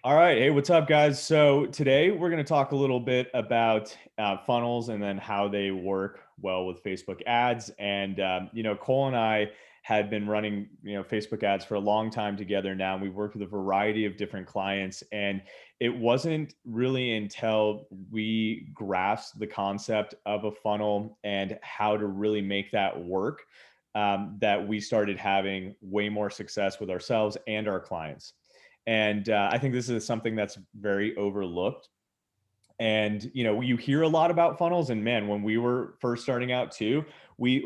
All right. Hey, what's up, guys? So today we're going to talk a little bit about funnels and then how they work well with Facebook ads. And Cole and I had been running Facebook ads for a long time together now. And we've worked with a variety of different clients, and it wasn't really until we grasped the concept of a funnel and how to really make that work that we started having way more success with ourselves and our clients. And I think this is something that's very overlooked. And you hear a lot about funnels, and man, when we were first starting out too, we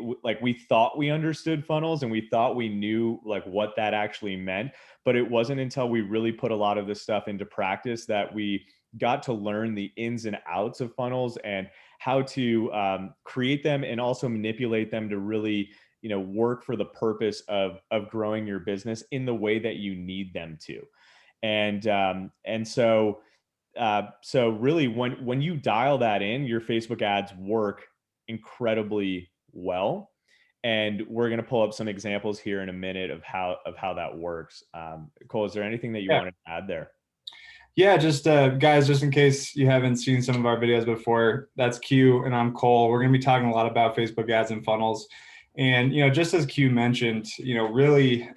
thought we understood funnels and we thought we knew like what that actually meant. But it wasn't until we really put a lot of this stuff into practice that we got to learn the ins and outs of funnels and how to create them and also manipulate them to really work for the purpose of growing your business in the way that you need them to. And so really when you dial that in, your Facebook ads work incredibly well. And we're going to pull up some examples here in a minute of how that works. Cole, is there anything that you Yeah. wanted to add there? Yeah, just guys, just in case you haven't seen some of our videos before, that's Q and I'm Cole. We're going to be talking a lot about Facebook ads and funnels. And, just as Q mentioned, really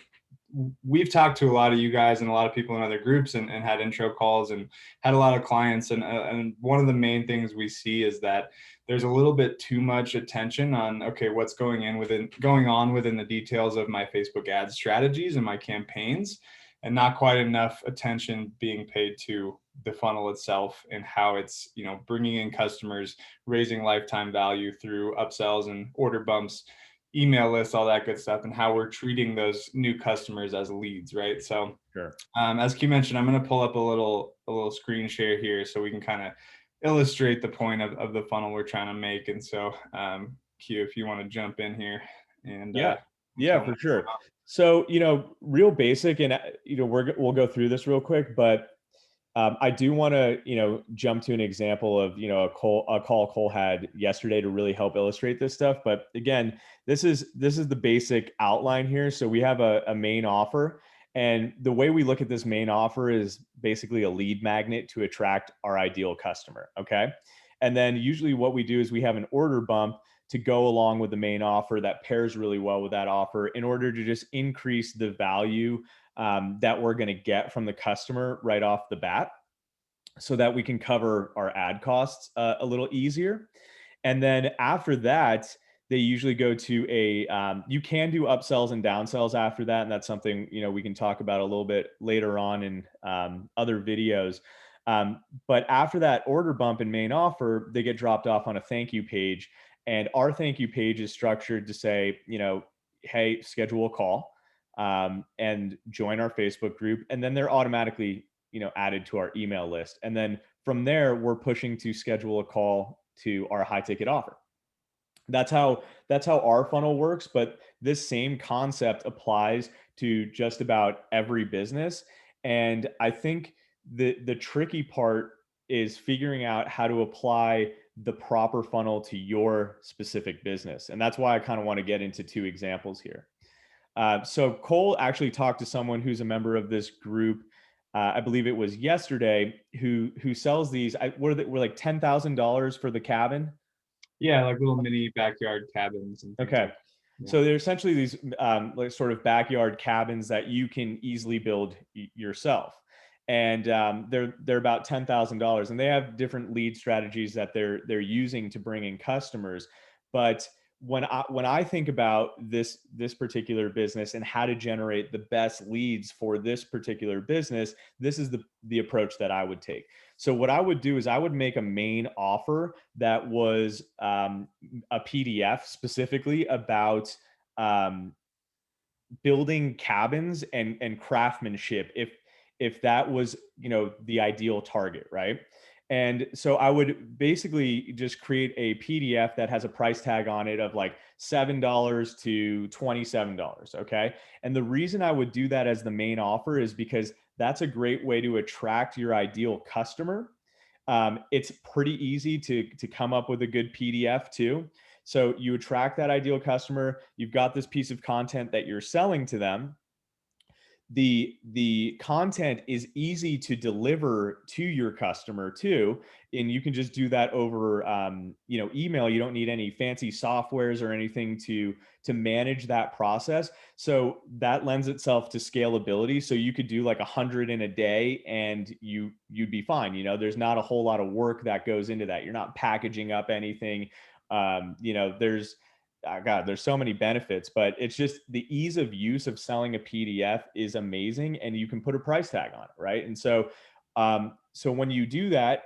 we've talked to a lot of you guys and a lot of people in other groups and had intro calls and had a lot of clients. And one of the main things we see is that there's a little bit too much attention on, okay, what's going on within the details of my Facebook ad strategies and my campaigns, and not quite enough attention being paid to the funnel itself and how it's, bringing in customers, raising lifetime value through upsells and order bumps, email lists, all that good stuff, and how we're treating those new customers as leads, right? So Sure. as Q mentioned, I'm going to pull up a little screen share here so we can kind of illustrate the point of the funnel we're trying to make. And so Q, if you want to jump in here and Yeah, for sure. So, real basic, and we'll go through this real quick, but I do want to, jump to an example of, a call Cole had yesterday to really help illustrate this stuff. But again, this is the basic outline here. So we have a main offer, and the way we look at this main offer is basically a lead magnet to attract our ideal customer. Okay. And then usually what we do is we have an order bump to go along with the main offer that pairs really well with that offer in order to just increase the value that we're going to get from the customer right off the bat so that we can cover our ad costs a little easier. And then after that, they usually go to you can do upsells and downsells after that. And that's something, we can talk about a little bit later on in other videos. But after that order bump and main offer, they get dropped off on a thank you page. And our thank you page is structured to say, hey, schedule a call and join our Facebook group. And then they're automatically, added to our email list. And then from there, we're pushing to schedule a call to our high ticket offer. That's how our funnel works. But this same concept applies to just about every business. And I think the tricky part is figuring out how to apply the proper funnel to your specific business. And that's why I kind of want to get into two examples here. So Cole actually talked to someone who's a member of this group. I believe it was yesterday, who sells these. Were like $10,000 for the cabin? Yeah, like little mini backyard cabins and things Okay. like that. Yeah. So they're essentially these like sort of backyard cabins that you can easily build yourself. And they're about $10,000, and they have different lead strategies that they're using to bring in customers. But when I think about this particular business and how to generate the best leads for this particular business, this is the approach that I would take. So what I would do is I would make a main offer that was a PDF specifically about building cabins and craftsmanship, if that was the ideal target, right? And so I would basically just create a PDF that has a price tag on it of like $7 to $27. Okay. And the reason I would do that as the main offer is because that's a great way to attract your ideal customer. It's pretty easy to come up with a good PDF too. So you attract that ideal customer. You've got this piece of content that you're selling to them. the content is easy to deliver to your customer too, and you can just do that over email. You don't need any fancy softwares or anything to manage that process. So that lends itself to scalability. So you could do like 100 in a day and you'd be fine. There's not a whole lot of work that goes into that. You're not packaging up anything. There's so many benefits, but it's just the ease of use of selling a PDF is amazing, and you can put a price tag on it, right? And so when you do that,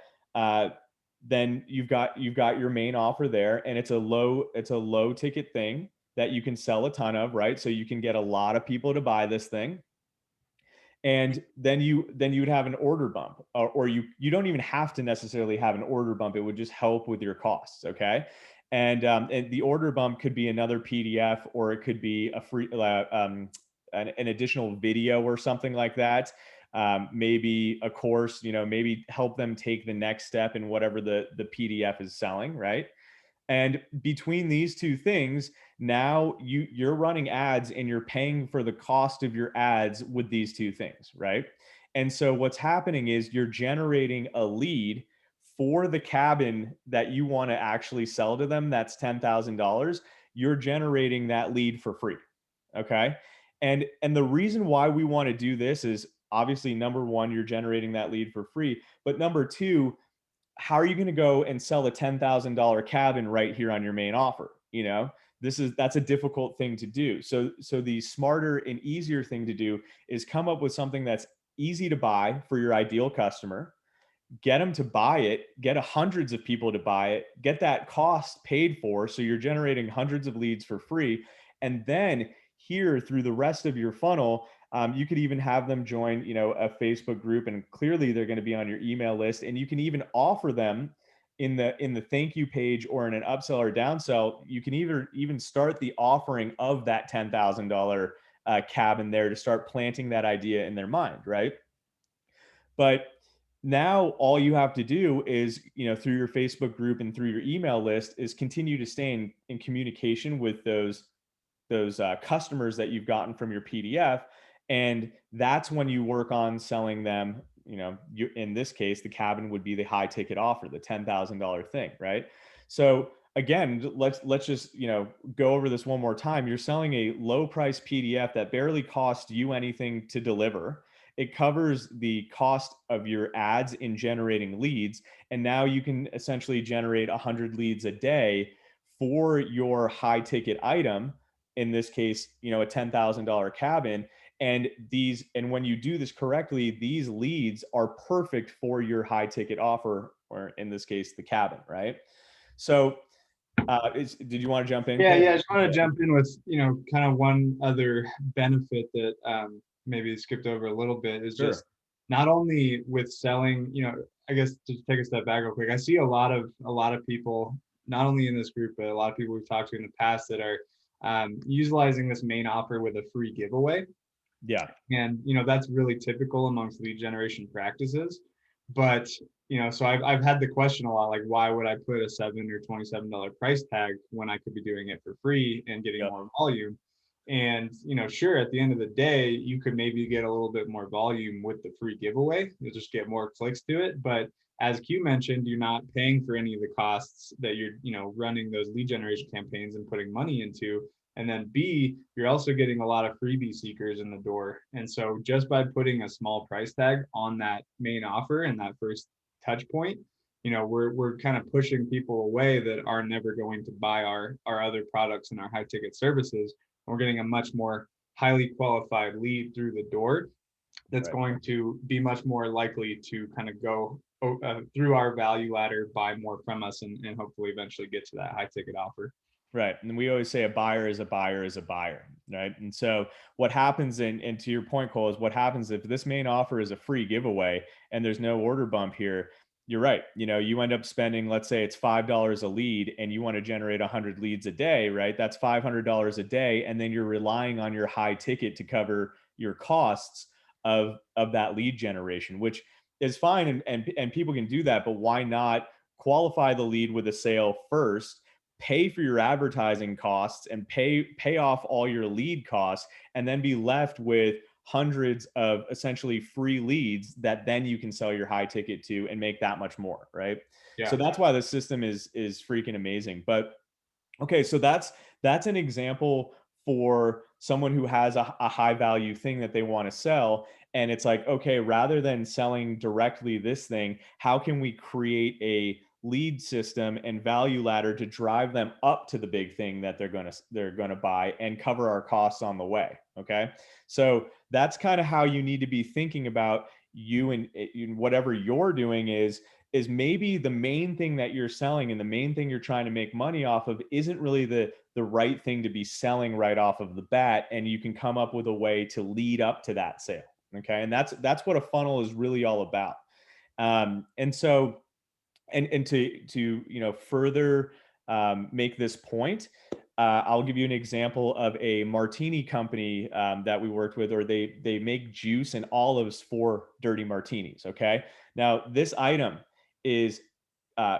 then you've got your main offer there, and it's a low ticket thing that you can sell a ton of, right? So you can get a lot of people to buy this thing, and then you'd have an order bump, or you don't even have to necessarily have an order bump. It would just help with your costs, okay? And the order bump could be another PDF, or it could be a free an additional video or something like that. Maybe a course, maybe help them take the next step in whatever the PDF is selling, right? And between these two things, now you're running ads and you're paying for the cost of your ads with these two things, right? And so what's happening is you're generating a lead for the cabin that you want to actually sell to them. That's $10,000. You're generating that lead for free. Okay. And the reason why we want to do this is obviously, number one, you're generating that lead for free. But number two, how are you going to go and sell a $10,000 cabin right here on your main offer? That's a difficult thing to do. So the smarter and easier thing to do is come up with something that's easy to buy for your ideal customer, get them to buy it, get hundreds of people to buy it, get that cost paid for. So you're generating hundreds of leads for free. And then here through the rest of your funnel, you could even have them join, a Facebook group, and clearly they're going to be on your email list. And you can even offer them in the thank you page or in an upsell or downsell. You can even start the offering of that $10,000 cabin there to start planting that idea in their mind, right? But now all you have to do is, through your Facebook group and through your email list, is continue to stay in communication with those customers that you've gotten from your PDF. And that's when you work on selling them, in this case, the cabin would be the high ticket offer, the $10,000 thing, right? So again, let's just, go over this one more time. You're selling a low price PDF that barely costs you anything to deliver. It covers the cost of your ads in generating leads. And now you can essentially generate 100 leads a day for your high ticket item. In this case, a $10,000 cabin. And when you do this correctly, these leads are perfect for your high ticket offer, or in this case, the cabin, right? So did you want to jump in? Yeah, I just want to jump in with, kind of one other benefit that maybe skipped over a little bit is just not only with selling, I guess to take a step back real quick, I see a lot of people, not only in this group, but a lot of people we've talked to in the past that are utilizing this main offer with a free giveaway. Yeah. And, that's really typical amongst lead generation practices. But, so I've had the question a lot, like, why would I put a $7 or $27 price tag when I could be doing it for free and getting more volume? And, sure, at the end of the day, you could maybe get a little bit more volume with the free giveaway. You'll just get more clicks to it. But as Q mentioned, you're not paying for any of the costs that you're, running those lead generation campaigns and putting money into. And then B, you're also getting a lot of freebie seekers in the door. And so just by putting a small price tag on that main offer and that first touch point, we're kind of pushing people away that are never going to buy our other products and our high ticket services. We're getting a much more highly qualified lead through the door that's going to be much more likely to kind of go through our value ladder, buy more from us, and hopefully eventually get to that high ticket offer. Right. And we always say a buyer is a buyer is a buyer, right? And so what happens, and to your point, Cole, is what happens if this main offer is a free giveaway and there's no order bump here. You're right. You end up spending, let's say it's $5 a lead and you want to generate 100 leads a day, right? That's $500 a day. And then you're relying on your high ticket to cover your costs of that lead generation, which is fine. And people can do that, but why not qualify the lead with a sale first, pay for your advertising costs and pay off all your lead costs, and then be left with hundreds of essentially free leads that then you can sell your high ticket to and make that much more, right? So Yeah. that's why the system is freaking amazing. But okay, so that's an example for someone who has a high value thing that they want to sell. And it's like, okay, rather than selling directly this thing, how can we create a lead system and value ladder to drive them up to the big thing that they're gonna buy and cover our costs on the way? Okay, so that's kind of how you need to be thinking about you and whatever you're doing is maybe the main thing that you're selling and the main thing you're trying to make money off of isn't really the right thing to be selling right off of the bat, and you can come up with a way to lead up to that sale. Okay, and that's what a funnel is really all about. And so and to further make this point, I'll give you an example of a martini company that we worked with, or they make juice and olives for dirty martinis. Okay, now this item is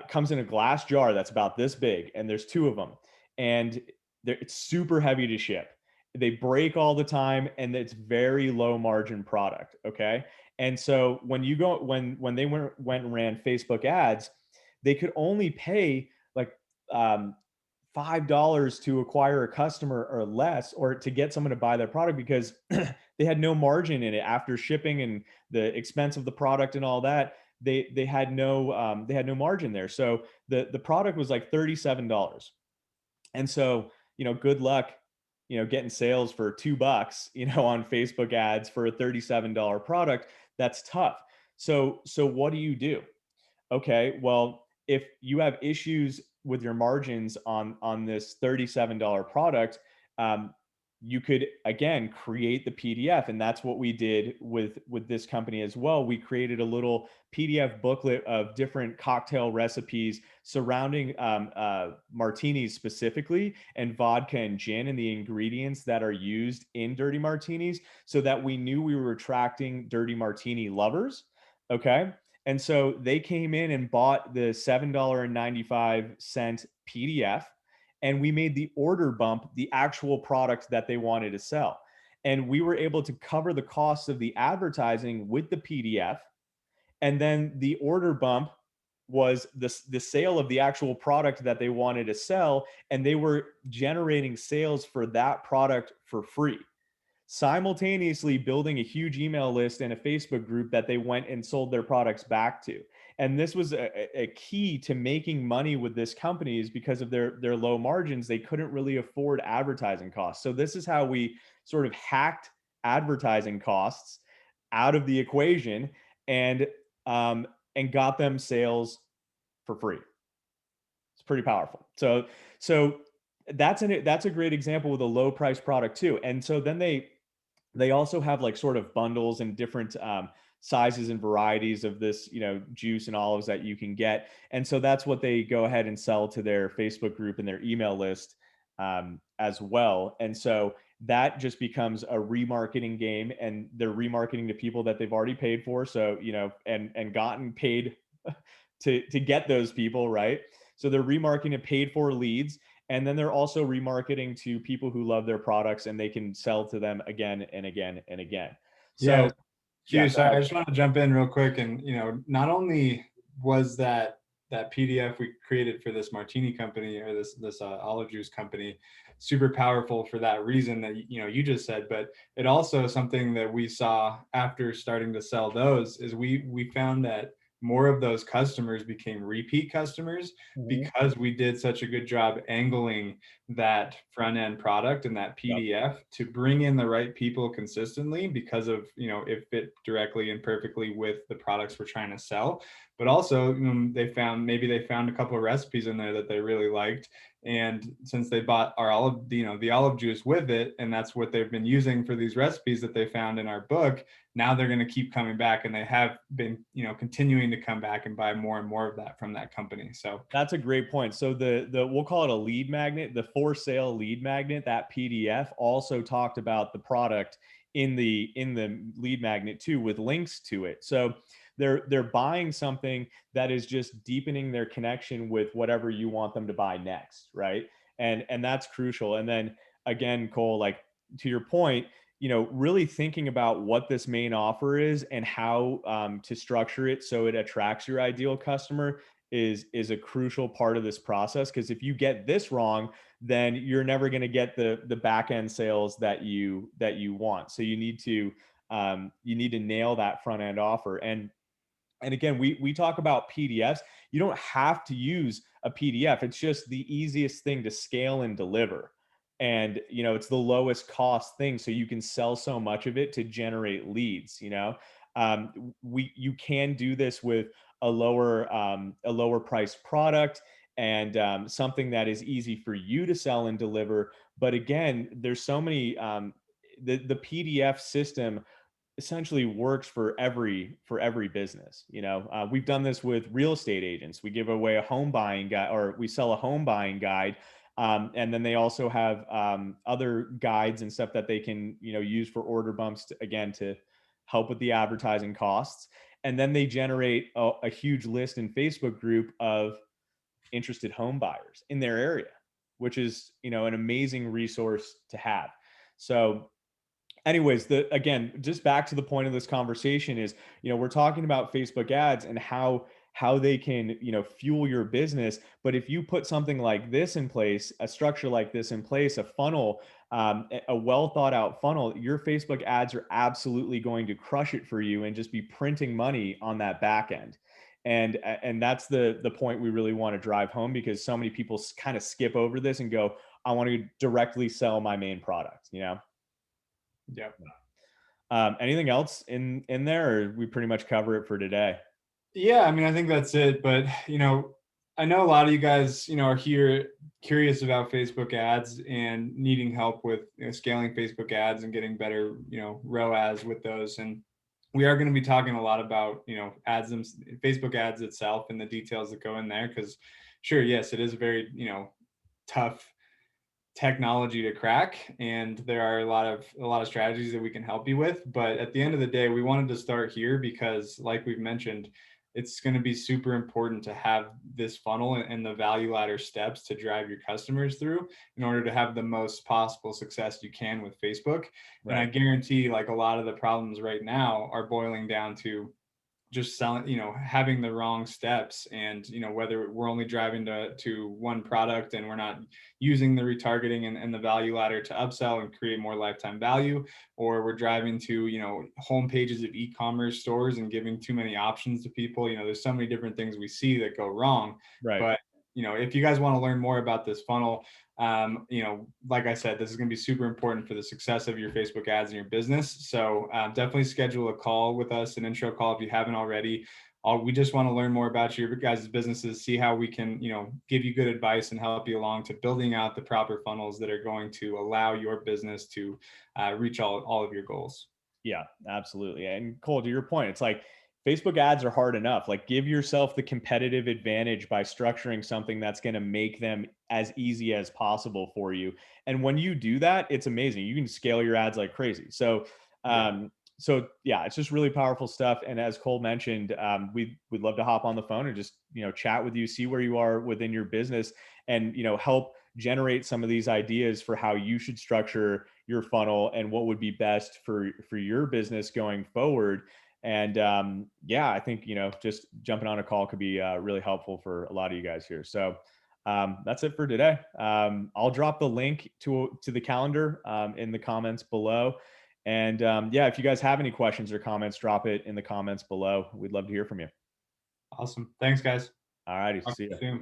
comes in a glass jar that's about this big, and there's two of them, and it's super heavy to ship. They break all the time, and it's very low margin product. Okay, and so when you go when they went and ran Facebook ads, they could only pay like $5 to acquire a customer or less, or to get someone to buy their product, because they had no margin in it after shipping and the expense of the product and all that. They had no margin there. So the product was like $37. And so, good luck, getting sales for $2, on Facebook ads for a $37 product. That's tough. So what do? Okay, well, if you have issues with your margins on this $37 product, um, you could again create the PDF, and that's what we did with this company as well. We created a little PDF booklet of different cocktail recipes surrounding martinis specifically, and vodka and gin, and the ingredients that are used in dirty martinis, so that we knew we were attracting dirty martini lovers. Okay, and so they came in and bought the $7.95 PDF, and we made the order bump the actual product that they wanted to sell. And we were able to cover the costs of the advertising with the PDF. And then the order bump was the sale of the actual product that they wanted to sell. And they were generating sales for that product for free, simultaneously building a huge email list and a Facebook group that they went and sold their products back to. And this was a key to making money with this company, is because of their low margins. They couldn't really afford advertising costs. So this is how we sort of hacked advertising costs out of the equation, and and got them sales for free. It's pretty powerful. So that's a great example with a low price product too. And so then they also have like sort of bundles and different sizes and varieties of this, juice and olives that you can get. And so that's what they go ahead and sell to their Facebook group and their email list as well. And so that just becomes a remarketing game, and they're remarketing to people that they've already paid for. So, and gotten paid to get those people, right? So they're remarketing to paid for leads, and then they're also remarketing to people who love their products, and they can sell to them again and again and again. Yeah. So yeah, Q, sorry, I just want to jump in real quick. And, not only was that PDF we created for this martini company, or this olive juice company, super powerful for that reason that, you just said, but it also, something that we saw after starting to sell those, is we found that more of those customers became repeat customers, because we did such a good job angling that front end product and that PDF to bring in the right people consistently, because of, it fit directly and perfectly with the products we're trying to sell. But also, they found a couple of recipes in there that they really liked. And since they bought our the olive juice with it, and that's what they've been using for these recipes that they found in our book, now they're going to keep coming back, and they have been, continuing to come back and buy more and more of that from that company. So that's a great point. So the we'll call it a lead magnet, the for sale lead magnet, that PDF also talked about the product in the lead magnet too, with links to it. So they're buying something that is just deepening their connection with whatever you want them to buy next, right? And that's crucial. And then again, Cole, like to your point, really thinking about what this main offer is and how to structure it so it attracts your ideal customer is a crucial part of this process. Because if you get this wrong, then you're never going to get the back end sales that you want. So you need to nail that front end offer. And again, we talk about PDFs. You don't have to use a PDF. It's just the easiest thing to scale and deliver. And it's the lowest cost thing, so you can sell so much of it to generate leads. You can do this with a lower priced product, and something that is easy for you to sell and deliver. But again, there's so many the PDF system essentially works for every business. We've done this with real estate agents. We give away a home buying guide, or we sell a home buying guide, and then they also have other guides and stuff that they can use for order bumps to help with the advertising costs. And then they generate a huge list in Facebook group of interested home buyers in their area, which is an amazing resource to have. So anyways, again, just back to the point of this conversation is, we're talking about Facebook ads and how they can, fuel your business. But if you put something like this in place, a structure like this in place, a funnel, a well thought out funnel, your Facebook ads are absolutely going to crush it for you and just be printing money on that back end. And that's the point we really want to drive home, because so many people kind of skip over this and go, I want to directly sell my main product. Yep. Anything else in there, or we pretty much cover it for today? Yeah, I mean, I think that's it. But I know a lot of you guys, are here curious about Facebook ads and needing help with scaling Facebook ads and getting better, ROAS with those. And we are going to be talking a lot about, ads, Facebook ads itself, and the details that go in there. Because sure, yes, it is a very, tough technology to crack, and there are a lot of strategies that we can help you with. But at the end of the day, we wanted to start here because, like we've mentioned, it's going to be super important to have this funnel and the value ladder steps to drive your customers through in order to have the most possible success you can with Facebook. Right. And I guarantee, like, a lot of the problems right now are boiling down to just selling, having the wrong steps, and whether we're only driving to one product and we're not using the retargeting and the value ladder to upsell and create more lifetime value, or we're driving to home pages of e-commerce stores and giving too many options to people. There's so many different things we see that go wrong. Right. But if you guys want to learn more about this funnel, like I said, this is going to be super important for the success of your Facebook ads and your business. So definitely schedule a call with us, an intro call if you haven't already. We just want to learn more about your guys' businesses, see how we can, give you good advice and help you along to building out the proper funnels that are going to allow your business to reach all of your goals. Yeah, absolutely. And Cole, to your point, it's like Facebook ads are hard enough. Like, give yourself the competitive advantage by structuring something that's going to make them as easy as possible for you. And when you do that, it's amazing. You can scale your ads like crazy. So, yeah, it's just really powerful stuff. And as Cole mentioned, we'd love to hop on the phone and just, chat with you, see where you are within your business, and, help generate some of these ideas for how you should structure your funnel and what would be best for your business going forward. And I think just jumping on a call could be really helpful for a lot of you guys here. So that's it for today. I'll drop the link to the calendar in the comments below. And if you guys have any questions or comments, drop it in the comments below. We'd love to hear from you. Awesome. Thanks, guys. All righty. See you.